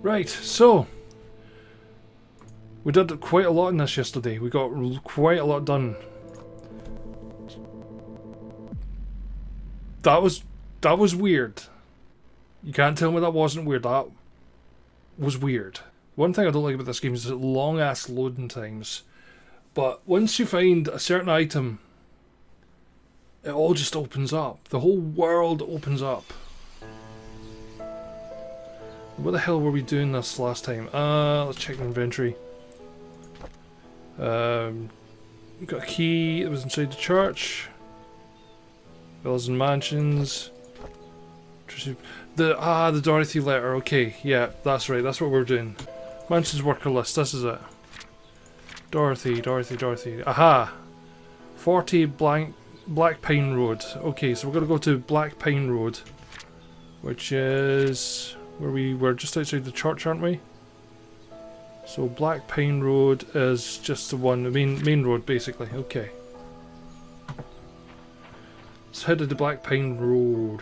Right, so we did quite a lot in this yesterday. We got quite a lot done. That was weird. You can't tell me that wasn't weird. That was weird. One thing I don't like about this game is the long ass loading times. But once you find a certain item, it all just opens up. The whole world opens up. What the hell were we doing this last time? Let's check the inventory. We got a key that was inside the church. Villas and mansions. The Dorothy letter. Okay, yeah, that's right. That's what we're doing. Mansions worker list. This is it. Dorothy. Aha! 40 Black Pine Road. Okay, so we're gonna go to Black Pine Road, which is where we were just outside the church, aren't we? So Black Pine Road is just the one, the main road, basically. Okay. Let's head to the Black Pine Road.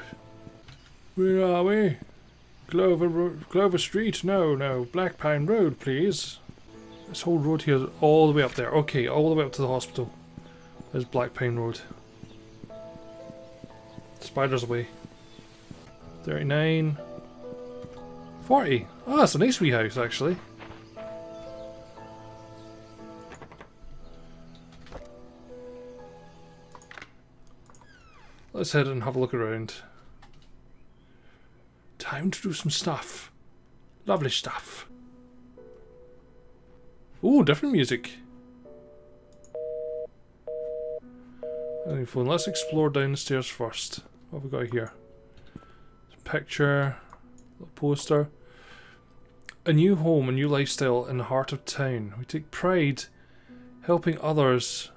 Where are we? Clover Street? No. Black Pine Road, please. This whole road here is all the way up there. Okay, all the way up to the hospital. There's Black Pine Road. Spiders away. 39. 40. Oh, that's a nice wee house, actually. Let's head and have a look around. Time to do some stuff. Lovely stuff. Ooh, different music. Phone. Let's explore down the stairs first. What have we got here? Picture, little poster. A new home, a new lifestyle in the heart of town. We take pride helping others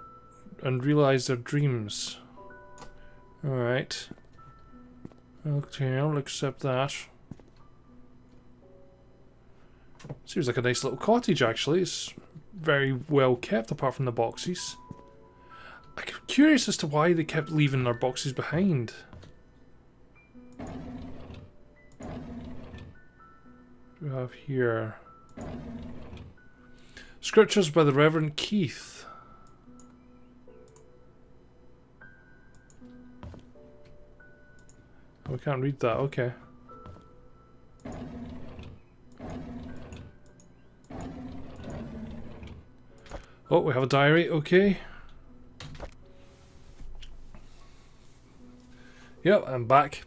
and realise their dreams. Alright. Okay, I'll accept that. Seems like a nice little cottage, actually. It's very well kept, apart from the boxes. I'm curious as to why they kept leaving their boxes behind. What do we have here? Scriptures by the Reverend Keith. Oh, we can't read that, okay. Oh, we have a diary, okay. Yep, I'm back.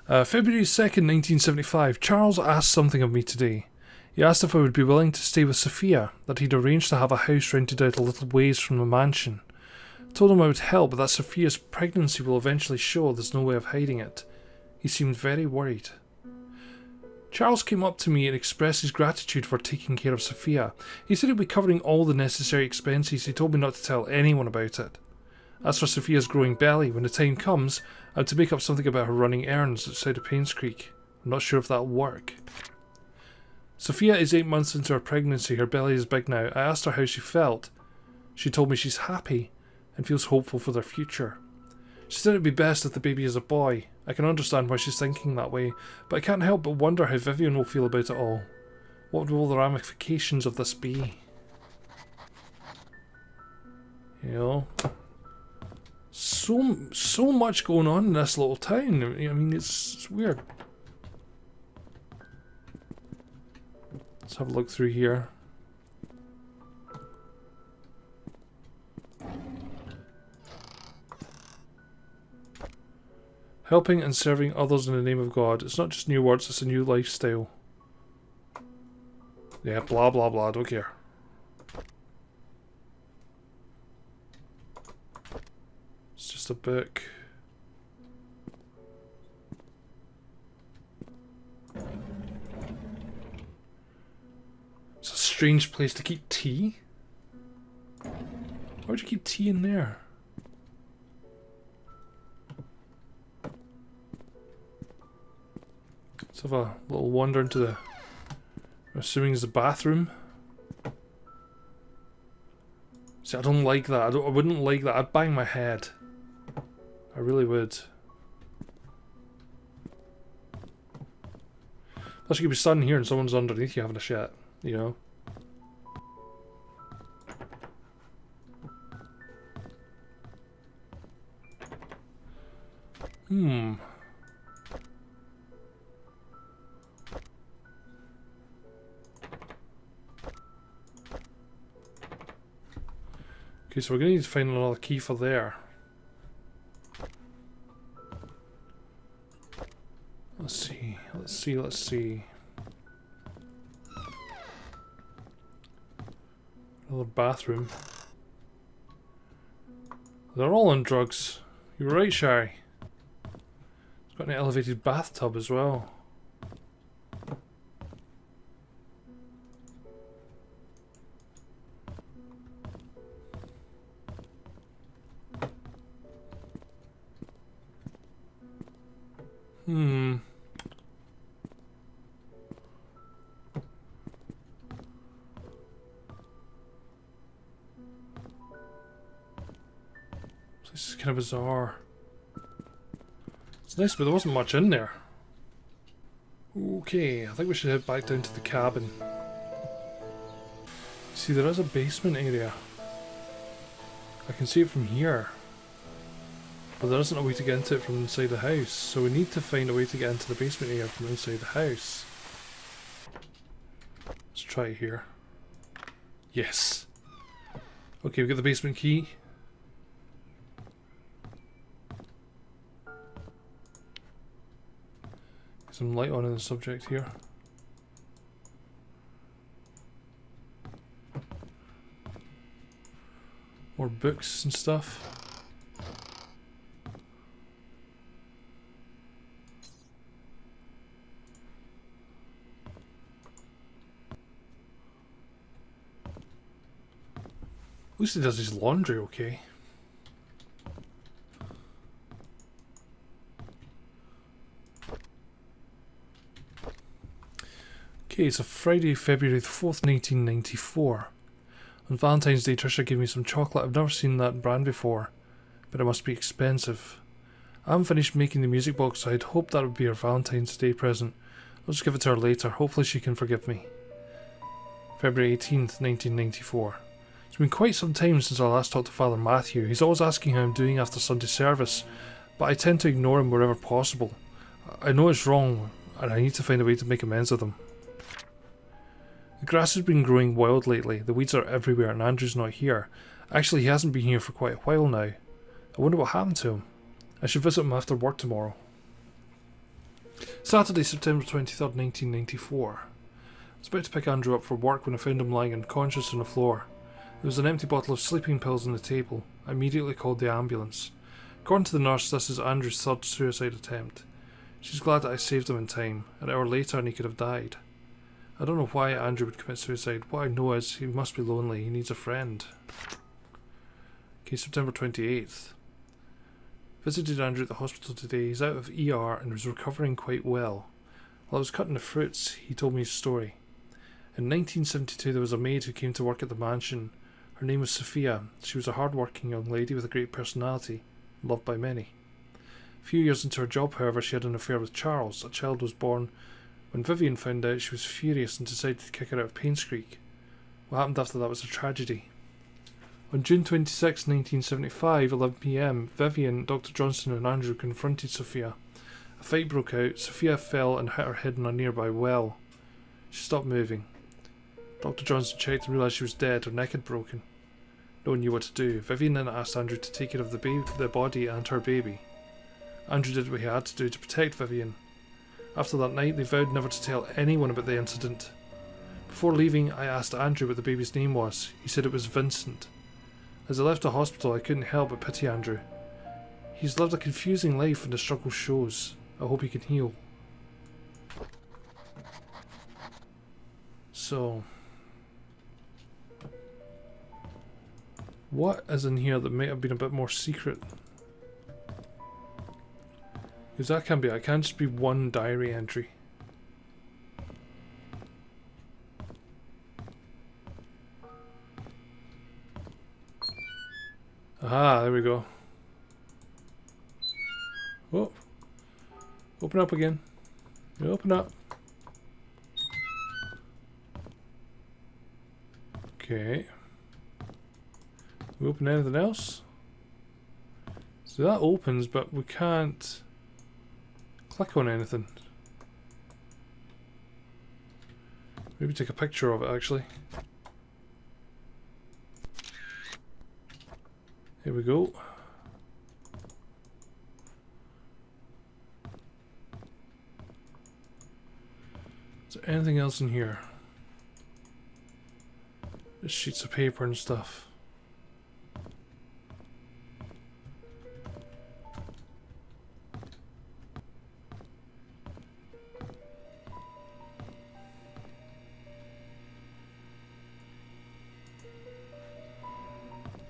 February 2nd, 1975. Charles asked something of me today. He asked if I would be willing to stay with Sophia, that he'd arranged to have a house rented out a little ways from the mansion. I told him I would help, but that Sophia's pregnancy will eventually show there's no way of hiding it. He seemed very worried. Charles came up to me and expressed his gratitude for taking care of Sophia. He said he'd be covering all the necessary expenses. He told me not to tell anyone about it. As for Sophia's growing belly, when the time comes, I have to make up something about her running errands outside of Painscreek. I'm not sure if that'll work. Sophia is 8 months into her pregnancy. Her belly is big now. I asked her how she felt. She told me she's happy and feels hopeful for their future. She said it would be best if the baby is a boy. I can understand why she's thinking that way, but I can't help but wonder how Vivian will feel about it all. What will the ramifications of this be? You know? So much going on in this little town. I mean, it's weird. Let's have a look through here. Helping and serving others in the name of God. It's not just new words, it's a new lifestyle. Yeah, blah blah blah, don't care. It's just a book. It's a strange place to keep tea. Why would you keep tea in there? Let's have a little wander into the, I'm assuming is the bathroom. See, I don't like that. I wouldn't like that. I'd bang my head. I really would. Unless you could be standing here and someone's underneath you having a shit, you know? Okay, so we're gonna need to find another key for there. Let's see. Another bathroom. They're all on drugs. You're right, Shari. It's got an elevated bathtub as well. This is kind of bizarre. It's nice, but there wasn't much in there. Okay, I think we should head back down to the cabin. See, there is a basement area. I can see it from here. But there isn't a way to get into it from inside the house, so we need to find a way to get into the basement area from inside the house. Let's try it here. Yes! Okay, we got the basement key. Get some light on in the subject here. More books and stuff. At least he does his laundry okay. Okay, it's a Friday, February the 4th, 1994. On Valentine's Day, Trisha gave me some chocolate. I've never seen that brand before, but it must be expensive. I haven't finished making the music box, so I'd hoped that would be her Valentine's Day present. I'll just give it to her later. Hopefully she can forgive me. February 18th, 1994. It's been quite some time since I last talked to Father Matthew. He's always asking how I'm doing after Sunday service, but I tend to ignore him wherever possible. I know it's wrong, and I need to find a way to make amends with him. The grass has been growing wild lately. The weeds are everywhere, and Andrew's not here. Actually, he hasn't been here for quite a while now. I wonder what happened to him. I should visit him after work tomorrow. Saturday, September 23rd, 1994. I was about to pick Andrew up for work when I found him lying unconscious on the floor. There was an empty bottle of sleeping pills on the table. I immediately called the ambulance. According to the nurse, this is Andrew's third suicide attempt. She's glad that I saved him in time. An hour later and he could have died. I don't know why Andrew would commit suicide. What I know is he must be lonely. He needs a friend. Okay, September 28th. Visited Andrew at the hospital today. He's out of ER and was recovering quite well. While I was cutting the fruits, he told me his story. In 1972 there was a maid who came to work at the mansion. Her name was Sophia. She was a hard-working young lady with a great personality, loved by many. A few years into her job, however, she had an affair with Charles. A child was born. When Vivian found out, she was furious and decided to kick her out of Painscreek. What happened after that was a tragedy. On June 26, 1975, 11 p.m, Vivian, Dr. Johnson and Andrew confronted Sophia. A fight broke out. Sophia fell and hit her head in a nearby well. She stopped moving. Dr. Johnson checked and realised she was dead, her neck had broken. No one knew what to do. Vivian then asked Andrew to take care of the body and her baby. Andrew did what he had to do to protect Vivian. After that night, they vowed never to tell anyone about the incident. Before leaving, I asked Andrew what the baby's name was. He said it was Vincent. As I left the hospital, I couldn't help but pity Andrew. He's lived a confusing life and the struggle shows. I hope he can heal. So, what is in here that might have been a bit more secret? Because that can't be, it can't just be one diary entry. Aha, there we go. Oh, open up again. Open up. Okay. We open anything else? So that opens, but we can't click on anything. Maybe take a picture of it actually. Here we go. Is there anything else in here? Just sheets of paper and stuff.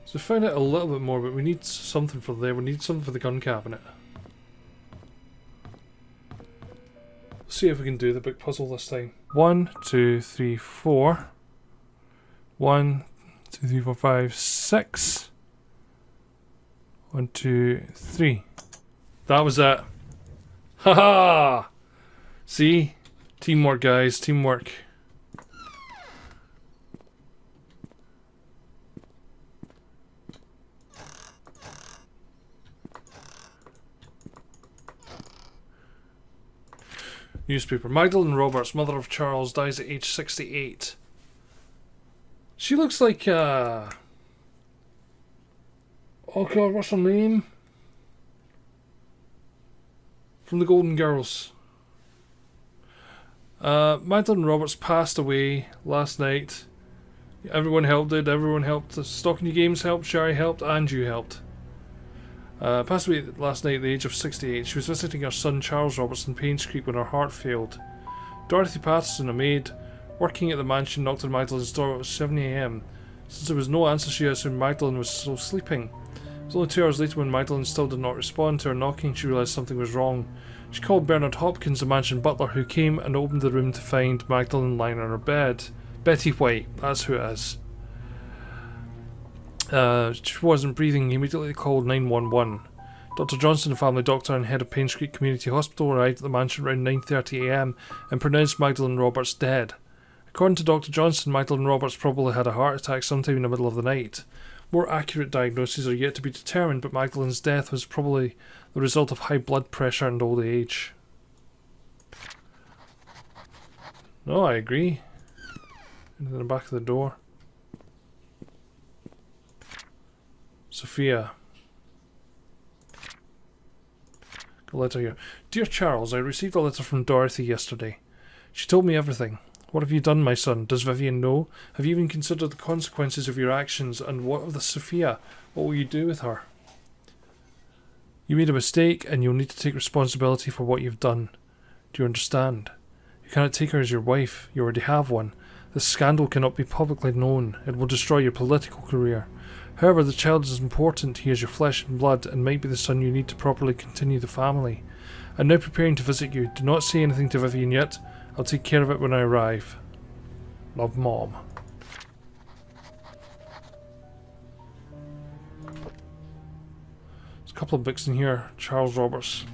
So we found out a little bit more, but we need something for there. We need something for the gun cabinet. Let's see if we can do the book puzzle this time. 1, 2, 3, 4. 1, 2, 3, 4, 5, 6. 1, 2, 3. That was it. Haha! See? Teamwork, guys. Teamwork. Newspaper. Magdalene Roberts, mother of Charles, dies at age 68. She looks like, oh god, what's her name? From the Golden Girls. Magdalene Roberts passed away last night. Everyone helped it, everyone helped. Stocking Games helped, Sherry helped, and you helped. Passed away last night at the age of 68. She was visiting her son Charles Roberts in Painscreek when her heart failed. Dorothy Patterson, a maid working at the mansion, knocked on Magdalene's door at 7 AM. Since there was no answer, she assumed Magdalene was still sleeping. It was only 2 hours later, when Magdalene still did not respond to her knocking, she realised something was wrong. She called Bernard Hopkins, the mansion butler, who came and opened the room to find Magdalene lying on her bed. Betty White, that's who it is. She wasn't breathing. He immediately called 911. Dr. Johnson, the family doctor and head of Painscreek Community Hospital, arrived at the mansion around 9:30 AM and pronounced Magdalene Roberts dead. According to Dr. Johnson, Magdalene Roberts probably had a heart attack sometime in the middle of the night. More accurate diagnoses are yet to be determined, but Magdalene's death was probably the result of high blood pressure and old age. No, I agree. Into the back of the door. Sophia. Got a letter here. Dear Charles, I received a letter from Dorothy yesterday. She told me everything. What have you done, my son? Does Vivian know? Have you even considered the consequences of your actions? And what of the Sophia? What will you do with her? You made a mistake, and you'll need to take responsibility for what you've done. Do you understand? You cannot take her as your wife. You already have one. This scandal cannot be publicly known. It will destroy your political career. However, the child is important. He is your flesh and blood, and might be the son you need to properly continue the family. I'm now preparing to visit you. Do not say anything to Vivian yet. I'll take care of it when I arrive. Love, Mom. There's a couple of books in here. Charles Roberts.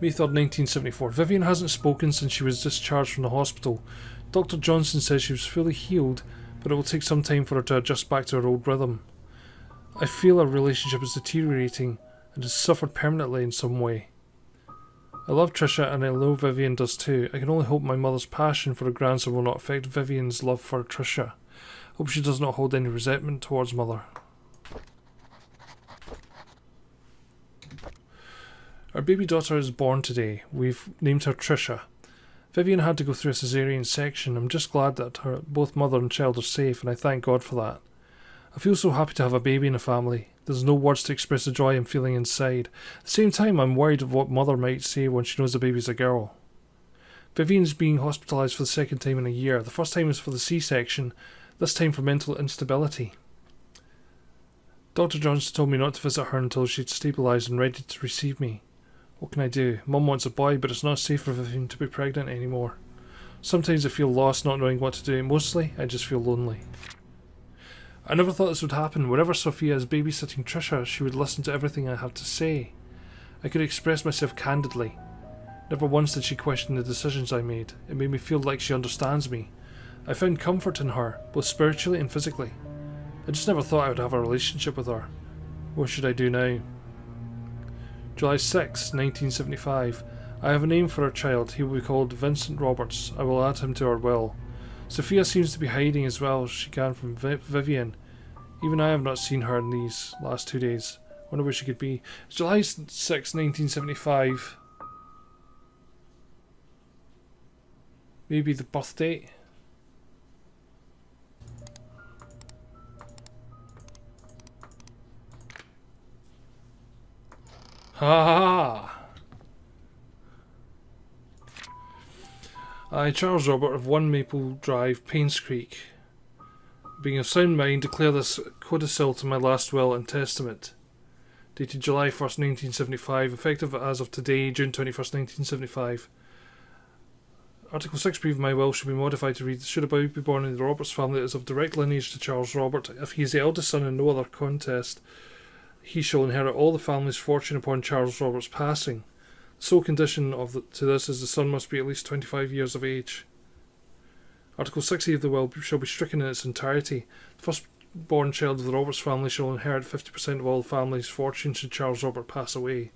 May 3rd, 1974. Vivian hasn't spoken since she was discharged from the hospital. Dr. Johnson says she was fully healed, but it will take some time for her to adjust back to her old rhythm. I feel our relationship is deteriorating and has suffered permanently in some way. I love Trisha, and I know Vivian does too. I can only hope my mother's passion for her grandson will not affect Vivian's love for Trisha. Hope she does not hold any resentment towards Mother. Our baby daughter is born today. We've named her Trisha. Vivian had to go through a cesarean section. I'm just glad that both mother and child are safe, and I thank God for that. I feel so happy to have a baby in the family. There's no words to express the joy I'm feeling inside. At the same time, I'm worried of what Mother might say when she knows the baby's a girl. Vivian's being hospitalised for the second time in a year. The first time was for the C-section, this time for mental instability. Dr. Johnson told me not to visit her until she'd stabilised and ready to receive me. What can I do? Mum wants a boy, but it's not safe for Vivian to be pregnant anymore. Sometimes I feel lost, not knowing what to do. Mostly, I just feel lonely. I never thought this would happen. Whenever Sophia is babysitting Trisha, she would listen to everything I have to say. I could express myself candidly. Never once did she question the decisions I made. It made me feel like she understands me. I found comfort in her, both spiritually and physically. I just never thought I would have a relationship with her. What should I do now? July 6, 1975. I have a name for our child. He will be called Vincent Roberts. I will add him to our will. Sophia seems to be hiding as well as she can from Vivian. Even I have not seen her in these last 2 days. Wonder where she could be. It's July 6, 1975. Maybe the birth date? Ha ha! I, Charles Robert of 1 Maple Drive, Painscreek, being of sound mind, declare this codicil to my last will and testament. Dated July 1st, 1975, effective as of today, June 21st, 1975. Article 6 of my will should be modified to read, should a boy be born in the Roberts family that is of direct lineage to Charles Robert, if he is the eldest son in no other contest, he shall inherit all the family's fortune upon Charles Robert's passing. The sole condition to this is the son must be at least 25 years of age. Article 60 of the will shall be stricken in its entirety. The firstborn child of the Roberts family shall inherit 50% of all the family's fortune should Charles Robert pass away.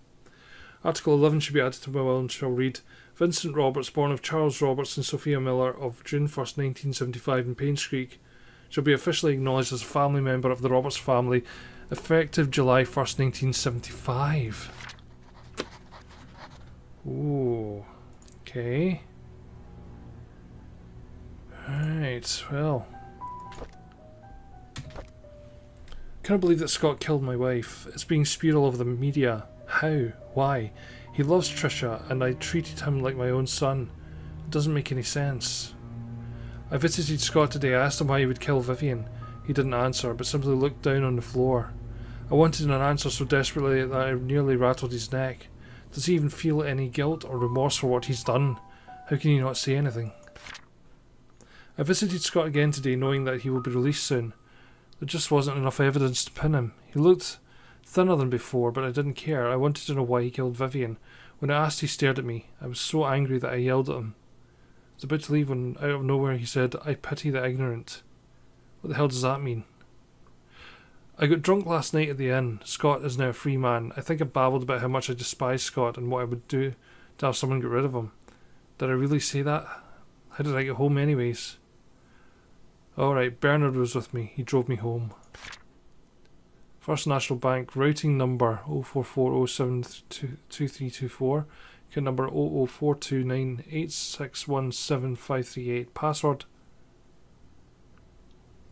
Article 11 should be added to my will and shall read, Vincent Roberts, born of Charles Roberts and Sophia Miller of June 1st, 1975 in Painscreek, shall be officially acknowledged as a family member of the Roberts family, effective July 1st, 1975. Ooh, okay. Right, well. Can't believe that Scott killed my wife. It's being spewed all over the media. How? Why? He loves Trisha and I treated him like my own son. It doesn't make any sense. I visited Scott today. I asked him why he would kill Vivian. He didn't answer, but simply looked down on the floor. I wanted an answer so desperately that I nearly rattled his neck. Does he even feel any guilt or remorse for what he's done? How can he not say anything? I visited Scott again today knowing that he will be released soon. There just wasn't enough evidence to pin him. He looked thinner than before, but I didn't care. I wanted to know why he killed Vivian. When I asked, he stared at me. I was so angry that I yelled at him. I was about to leave when, out of nowhere, he said, I pity the ignorant. What the hell does that mean? I got drunk last night at the inn. Scott is now a free man. I think I babbled about how much I despise Scott and what I would do to have someone get rid of him. Did I really say that? How did I get home anyways? Alright, Bernard was with me. He drove me home. First National Bank, routing number 044072324, account number 0042986175338, password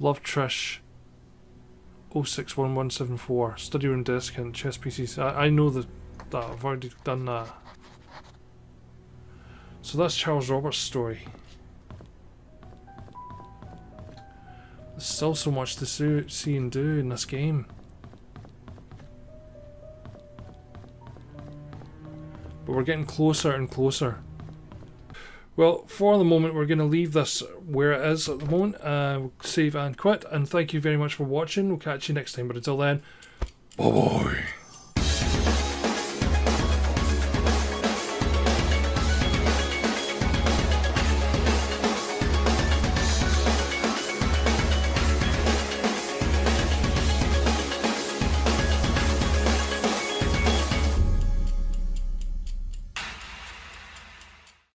Love Trish 061174, study room desk and chess PCs. I know that I've already done that. So that's Charles Roberts' story. There's still so much to see and do in this game. But we're getting closer and closer. Well, for the moment, we're going to leave this where it is at the moment. We'll save and quit. And thank you very much for watching. We'll catch you next time. But until then, bye-bye.